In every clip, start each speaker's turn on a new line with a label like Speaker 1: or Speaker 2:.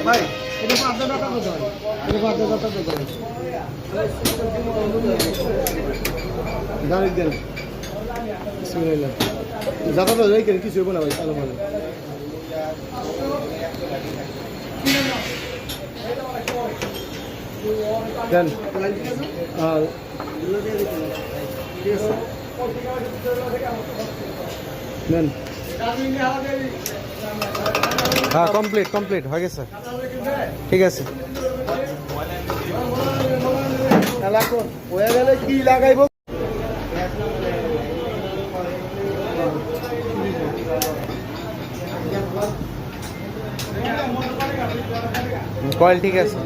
Speaker 1: ভাই এটা পাঁচটা টাকা তো দেয়, এটা পাঁচটা টাকা তো দেয়। গাড়ি দেন যাতা তো যাই কিছু হইব না ভাই, চালু ভালো দেন। আর দেন। হ্যাঁ কমপ্লিট কমপ্লিট হয়ে গেছে, ঠিক আছে। হয়ে গেলে কি লাগাইব?
Speaker 2: কয়েল ঠিক আছে।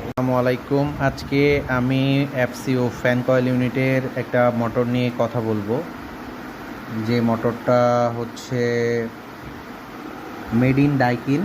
Speaker 2: আসসালামু আলাইকুম। আজকে আমি এফসিও ফ্যান কয়েল ইউনিটের একটা মোটর নিয়ে কথা বলবো, যে মোটরটা হচ্ছে মেড ইন ডাইকিন